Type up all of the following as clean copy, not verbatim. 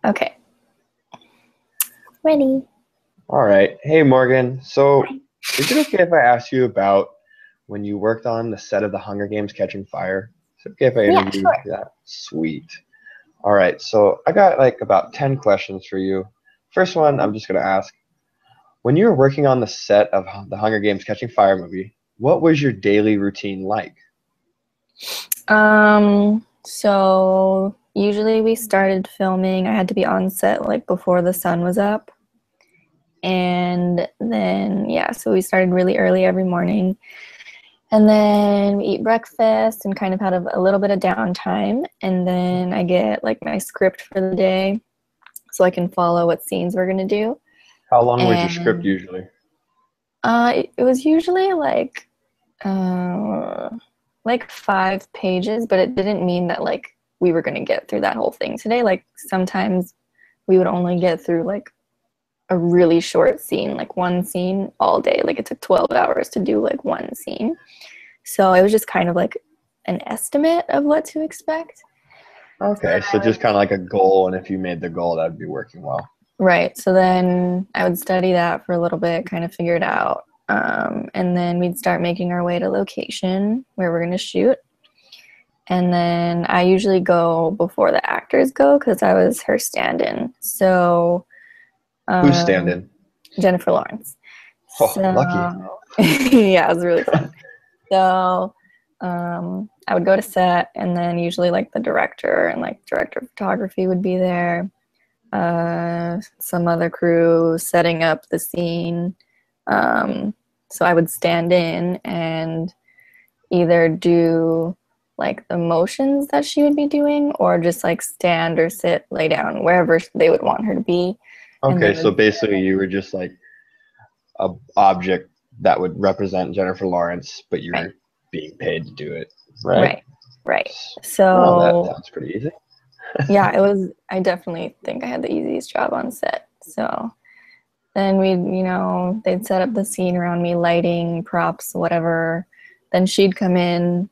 Okay. Ready. All right. Hey, Morgan. So, Hi. is it okay if I ask you about when you worked on the set of the Hunger Games Catching Fire? Is it okay if I Yeah, interview sure. that? Sweet. All right. So, I got like about 10 questions for you. First one, I'm just going to ask, when you were working on the set of the Hunger Games Catching Fire movie, what was your daily routine like? So usually we started filming. I had to be on set like before the sun was up. And then, yeah, so we started really early every morning. And then we eat breakfast and kind of had a little bit of downtime. And then I get like my script for the day so I can follow what scenes we're going to do. How long was your script And usually? it was usually uh, like 5 pages, but it didn't mean that like we were going to get through that whole thing today. Like sometimes we would only get through like a really short scene, like one scene all day. Like it took 12 hours to do like one scene. So it was just kind of like an estimate of what to expect. So Okay, then so I would, just kind of like a goal, and if you made the goal, that'd be working well. right. So then I would study that for a little bit, kind of figure it out. And then we'd start making our way to location where we're going to shoot. And then I usually go before the actors go because I was her stand-in. So Who's um, standing? Jennifer Lawrence. Oh, lucky. So yeah, it was really fun. So I would go to set, and then usually like the director and like director of photography would be there. Some other crew setting up the scene. Um, so I would stand in and either do like the motions that she would be doing or just like stand or sit, lay down, wherever they would want her to be. And they Okay, so would, basically you were just like a object that would represent Jennifer Lawrence, but right, you're being paid to do it, right? right, right. Oh, that So sounds pretty easy. yeah, I definitely think I had the easiest job on set. So then they'd set up the scene around me, lighting, props, whatever. Then she'd come in,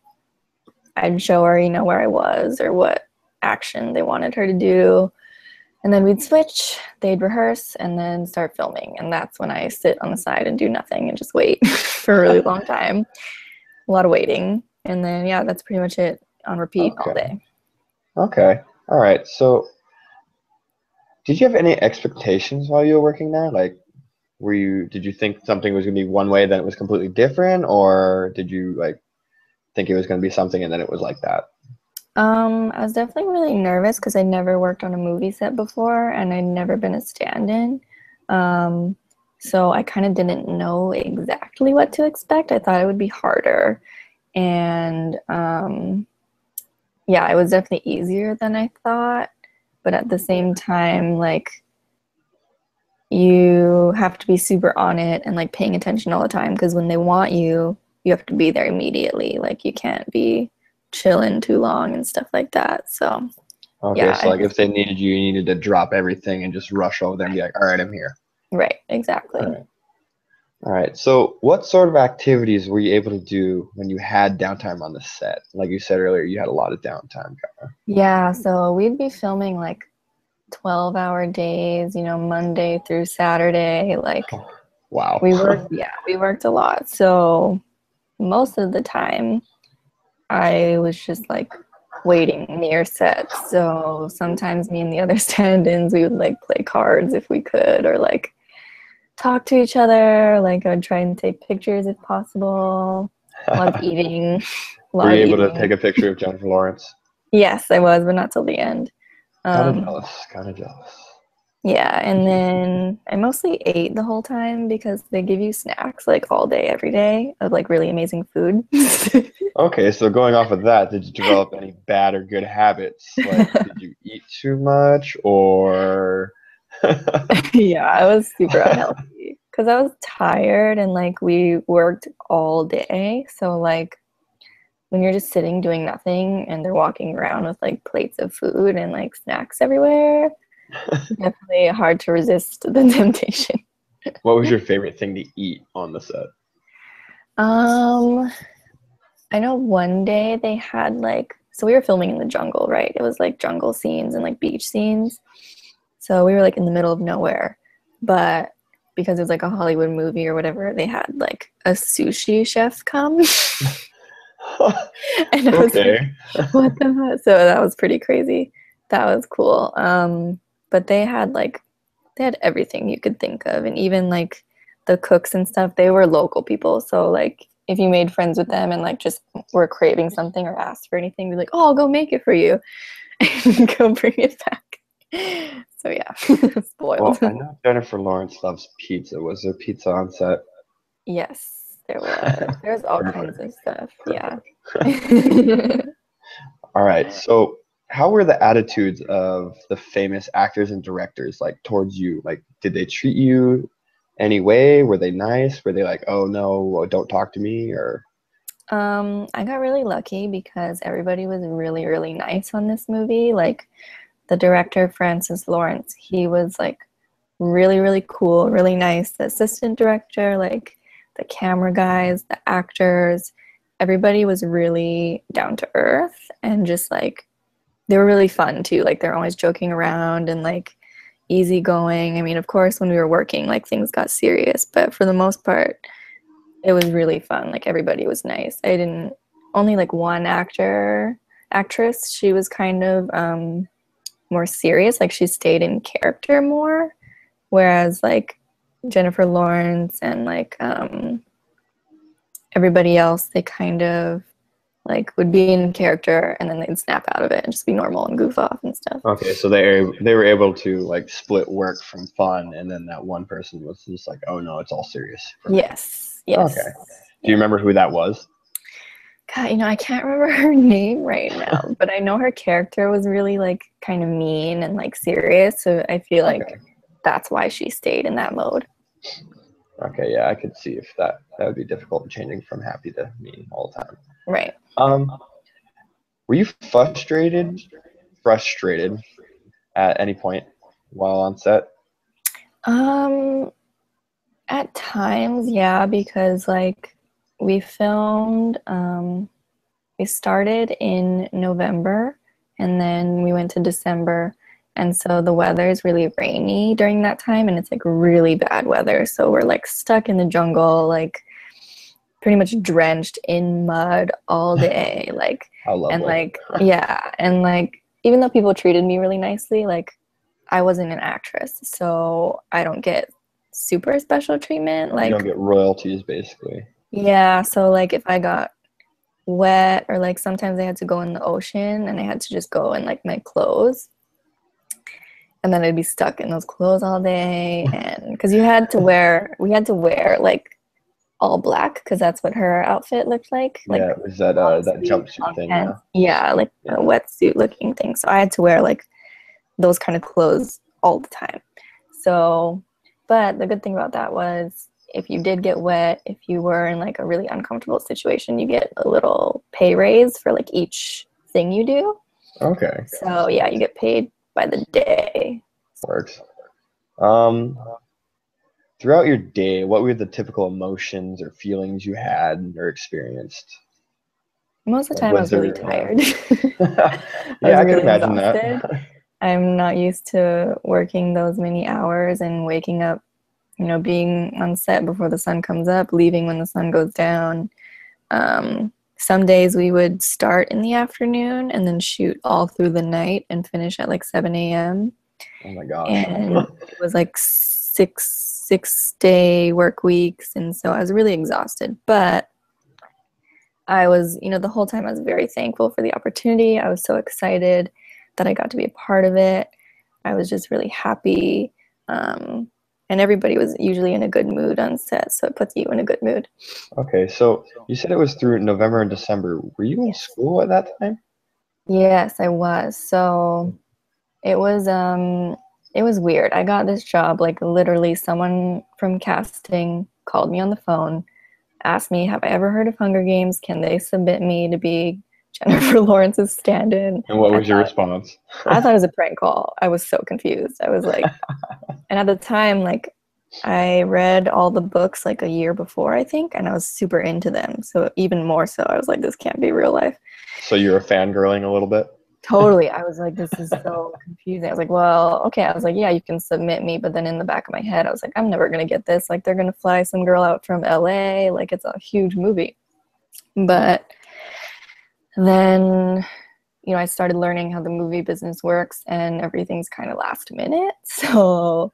I'd show her, where I was or what action they wanted her to do. And then we'd switch, they'd rehearse, and then start filming. And that's when I sit on the side and do nothing and just wait for a really long time. A lot of waiting. And then, yeah, that's pretty much it on repeat all Okay. day. Okay. All right. So, did you have any expectations while you were working there? Like, did you think something was going to be one way, then it was completely different, or did you like think it was going to be something and then it was like that? I was definitely really nervous because I'd never worked on a movie set before and I'd never been a stand-in. Um, so I kind of didn't know exactly what to expect. I thought it would be harder. And yeah, it was definitely easier than I thought. But at the same time, like you have to be super on it and like paying attention all the time because when they want you, you have to be there immediately. Like you can't be chilling too long and stuff like that. So Okay, yeah, so like if they needed you, you needed to drop everything and just rush over there and be like, "All right, I'm here." right, All exactly. right. All right. So, what sort of activities were you able to do when you had downtime on the set? Like you said earlier, you had a lot of downtime. Yeah, so we'd be filming like 12-hour days, Monday through Saturday. Like Oh, wow. we worked a lot. So most of the time I was just like waiting near set. So sometimes me and the other stand-ins, we would like play cards if we could, or like talk to each other. Like I would try and take pictures if possible. A lot of eating, a Were lot you of able to take eating. a picture of Jennifer Lawrence? Yes, I was, but not till the end. Kind of Um, jealous. Kind of jealous. yeah, and then I mostly ate the whole time because they give you snacks like all day, every day of like really amazing food. Okay, so going off of that, did you develop any bad or good habits? Like, did you eat too much or? Yeah, I was super unhealthy because I was tired and like we worked all day. So like when you're just sitting doing nothing and they're walking around with like plates of food and like snacks everywhere, definitely hard to resist the temptation. What was your favorite thing to eat on the set? Um, I know one day they had like, so we were filming in the jungle, right? It was like jungle scenes and like beach scenes. So we were like in the middle of nowhere, but because it was like a Hollywood movie or whatever, they had like a sushi chef come. And I was like, Okay. what the heck? So that was pretty crazy. That was cool. But they had everything you could think of, and even like the cooks and stuff, they were local people. So like if you made friends with them and like just were craving something or asked for anything, they'd be like, oh, I'll go make it for you and go bring it back. So yeah, Well, spoiled. I know Jennifer Lawrence loves pizza. Was there pizza on set? Yes, there was. There's all kinds Perfect. of stuff. Yeah. Perfect. All right. So, how were the attitudes of the famous actors and directors like towards you? Like, did they treat you any way? Were they nice? Were they like, "Oh no, don't talk to me," or I got really lucky because everybody was really, really nice on this movie. Like the director, Francis Lawrence, he was like really, really cool, really nice. The assistant director, like the camera guys, the actors, everybody was really down to earth and just like they were really fun too. Like they're always joking around and like easygoing. I mean, of course, when we were working, like things got serious, but for the most part, it was really fun. Like everybody was nice. I didn't only like one actress. She was kind of more serious. Like she stayed in character more, whereas like Jennifer Lawrence and like everybody else, they kind of like would be in character and then they'd snap out of it and just be normal and goof off and stuff. okay? So they were able to like split work from fun, and then that one person was just like, "Oh no, it's all serious for me." Yes, yes, Okay. Do you yeah. remember who that was? God, I can't remember her name right now, but I know her character was really like kind of mean and like serious. So I feel like Okay. that's why she stayed in that mode. Okay. Yeah, I could see if that would be difficult changing from happy to mean all the time. Right. Um, were you frustrated at any point while on set? Um, at times, yeah, because like we filmed, we started in November and then we went to December. And so the weather is really rainy during that time and it's like really bad weather. So we're like stuck in the jungle, like pretty much drenched in mud all day. Like, How and lovely. like, yeah. And like, even though people treated me really nicely, like, I wasn't an actress. So I don't get super special treatment. You don't Like, get royalties, basically. yeah. So, like, if I got wet or like sometimes I had to go in the ocean and I had to just go in like my clothes and then I'd be stuck in those clothes all day and because we had to wear like all black because that's what her outfit looked like Yeah, it was that long that sleeve jumpsuit long thing. Yeah. pants, yeah, like a Yeah. wetsuit looking thing, so I had to wear like those kind of clothes all the time. So but the good thing about that was if you did get wet, if you were in like a really uncomfortable situation, you get a little pay raise for like each thing you do. Okay. So yeah, you get paid by the day. Works. Um, throughout your day, what were the typical emotions or feelings you had or experienced? Most of the Like, time I was was really there? tired. I Yeah, was I can really imagine that. exhausted. I'm not used to working those many hours and waking up, being on set before the sun comes up, leaving when the sun goes down. Some days we would start in the afternoon and then shoot all through the night and finish at like 7 a.m. Oh my gosh. And it was like six day work weeks. And so I was really exhausted. But I was, the whole time I was very thankful for the opportunity. I was so excited that I got to be a part of it. I was just really happy. And everybody was usually in a good mood on set, so it puts you in a good mood. Okay, so you said it was through November and December. Were you in Yes. school at that time? Yes, I was. So it was it was weird. I got this job, like literally someone from casting called me on the phone, asked me, have I ever heard of Hunger Games? Can they submit me to be Jennifer Lawrence's stand-in? And what I was your thought response? I thought it was a prank call. I was so confused. I was like, and at the time, like I read all the books like a year before, I think, and I was super into them. So even more so, I was like, this can't be real life. So you were fangirling a little bit? Totally. I was like, this is so confusing. I was like, well, okay. I was like, yeah, you can submit me. But then in the back of my head, I was like, I'm never going to get this. Like, they're going to fly some girl out from LA. Like, it's a huge movie. But then, I started learning how the movie business works, and everything's kind of last minute. So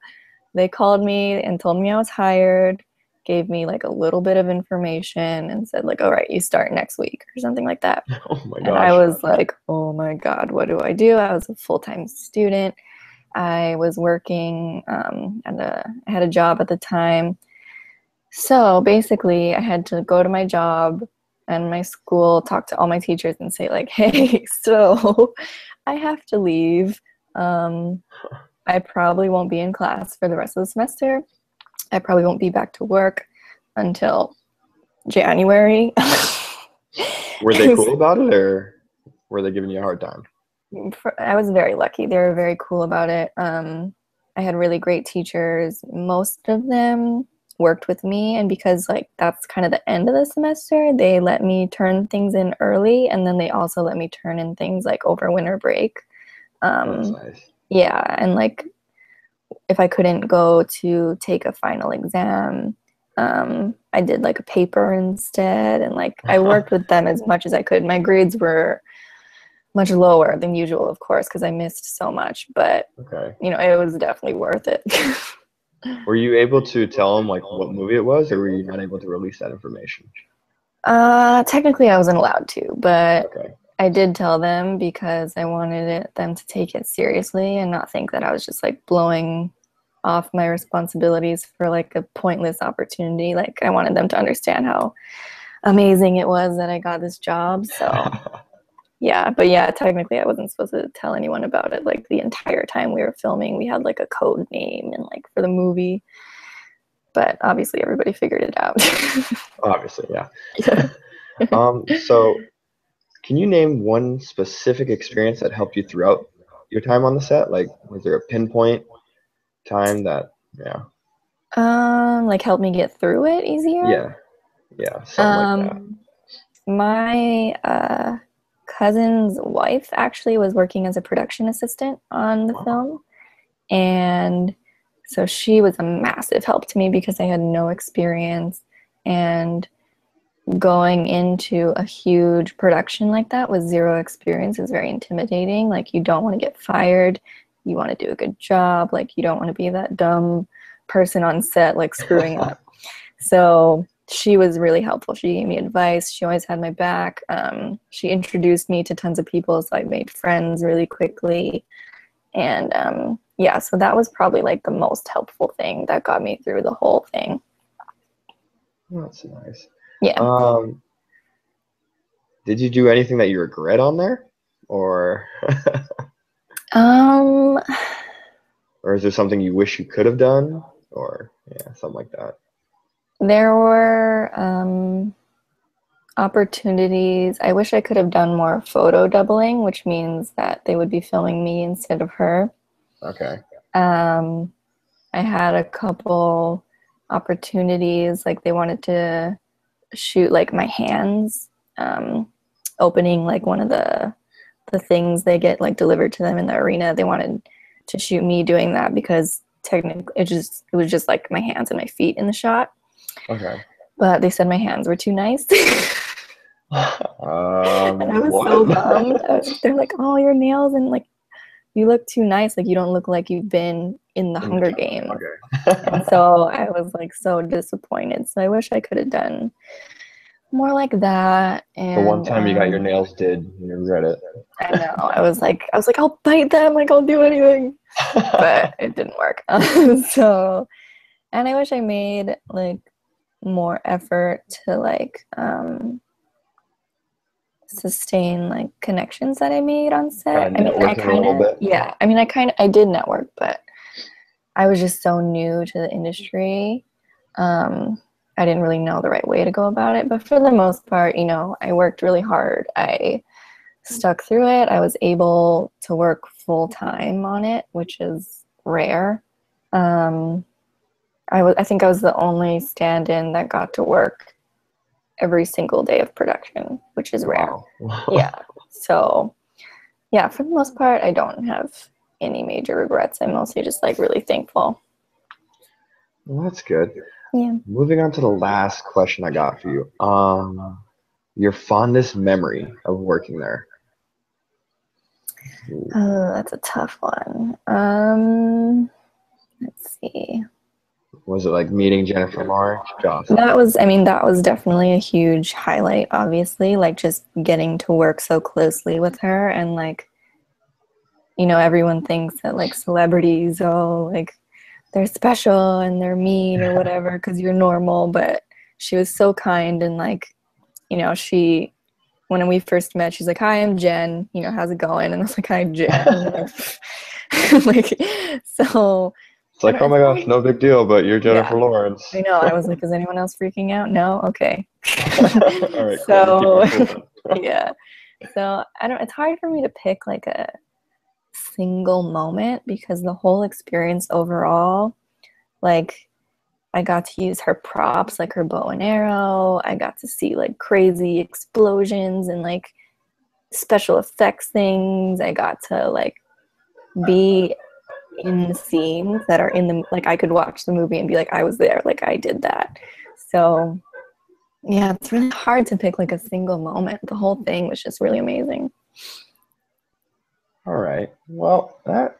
they called me and told me I was hired, gave me like a little bit of information, and said, like, all right, you start next week or something like that. Oh my And I gosh. was like, oh my God, what do I do? I was a full-time student. I was working I had a job at the time. So basically, I had to go to my job and my school, talk to all my teachers and say, like, hey, so I have to leave. Um, I probably won't be in class for the rest of the semester. I probably won't be back to work until January. Were they cool about it, or were they giving you a hard time? I was very lucky. They were very cool about it. I had really great teachers. Most of them worked with me, and because like that's kind of the end of the semester, they let me turn things in early, and then they also let me turn in things like over winter break. Oh, that's Um, nice. yeah, and like if I couldn't go to take a final exam, I did like a paper instead, and like I worked with them as much as I could. My grades were much lower than usual, of course, because I missed so much, but Okay. it was definitely worth it. Were you able to tell them like what movie it was, or were you not able to release that information? Technically, I wasn't allowed to, but Okay. I did tell them because I wanted them to take it seriously and not think that I was just like blowing off my responsibilities for like a pointless opportunity. Like I wanted them to understand how amazing it was that I got this job. So yeah, but yeah, technically I wasn't supposed to tell anyone about it. Like the entire time we were filming, we had like a code name and like for the movie, but obviously everybody figured it out. Obviously, yeah. Yeah. So can you name one specific experience that helped you throughout your time on the set? Like, was there a pinpoint time that, yeah, Like help me get through it easier. yeah, yeah, something like that. Um, my cousin's wife actually was working as a production assistant on the Wow. film, and so she was a massive help to me because I had no experience, and going into a huge production like that with zero experience is very intimidating. Like you don't want to get fired, you want to do a good job, like you don't want to be that dumb person on set like screwing up. So she was really helpful. She gave me advice. She always had my back. She introduced me to tons of people, so I made friends really quickly. And yeah, so that was probably like the most helpful thing that got me through the whole thing. That's nice. Yeah. Um, did you do anything that you regret on there, or Um, or is there something you wish you could have done, or yeah, something like that? there were opportunities. I wish I could have done more photo doubling, which means that they would be filming me instead of her. Okay. Um, I had a couple opportunities, like they wanted to shoot like my hands, opening like one of the things they get like delivered to them in the arena. They wanted to shoot me doing that because technically it was just like my hands and my feet in the shot. Okay. But they said my hands were too nice. And I was so bummed. What? They're like, oh, your nails and like you look too nice. Like you don't look like you've been in the In the Hunger job. Games. And Okay. so I was like so disappointed. So I wish I could have done more like that. The one And time you got your nails did, and you regret it. I know I was like, I'll bite them. Like I'll do anything. But it didn't work. So, and I wish I made like more effort to like sustain like connections that I made on Kind set. of I mean, I networking a kind little of, bit. yeah, I mean, I did network, but I was just so new to the industry. I didn't really know the right way to go about it, but for the most part, I worked really hard. I stuck through it. I was able to work full time on it, which is rare. Um, I think I was the only stand-in that got to work every single day of production, which is rare. Wow. Yeah. So yeah, for the most part, I don't have any major regrets. I'm mostly just like really thankful. Well, that's good. Yeah. Moving on to the last question I got for you. Your fondest memory of working there. Oh, that's a tough one. Let's see. Was it like meeting Jennifer Lawrence? Joss. I mean, that was definitely a huge highlight, obviously, like just getting to work so closely with her and like, everyone thinks that like celebrities, oh, like they're special and they're mean or whatever because you're normal, but she was so kind and like, she when we first met, she's like, "Hi, I'm Jen. How's it going?" And I was like, "Hi, Jen." Like, so It's I like, don't. oh It's my gosh, hard. no big deal, but you're Yeah, Jennifer Lawrence. I know. I was like, "Is anyone else freaking out?" No. Okay. All right, cool. I'm gonna keep So, my cool then. yeah. So I don't. It's hard for me to pick like a single moment because the whole experience overall, like I got to use her props, like her bow and arrow. I got to see like crazy explosions and like special effects things. I got to like be in the scenes that are in the like I could watch the movie and be like I was there, like I did that. So yeah, it's really hard to pick like a single moment. The whole thing was just really amazing. All right. Well, that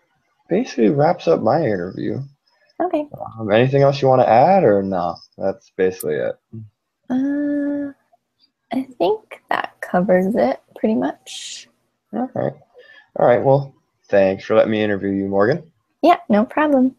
basically wraps up my interview. Okay. Anything else you want to add, or no? That's basically it. Uh, I think that covers it pretty much. All right. All right. Well, thanks for letting me interview you, Morgan. Yeah, no problem.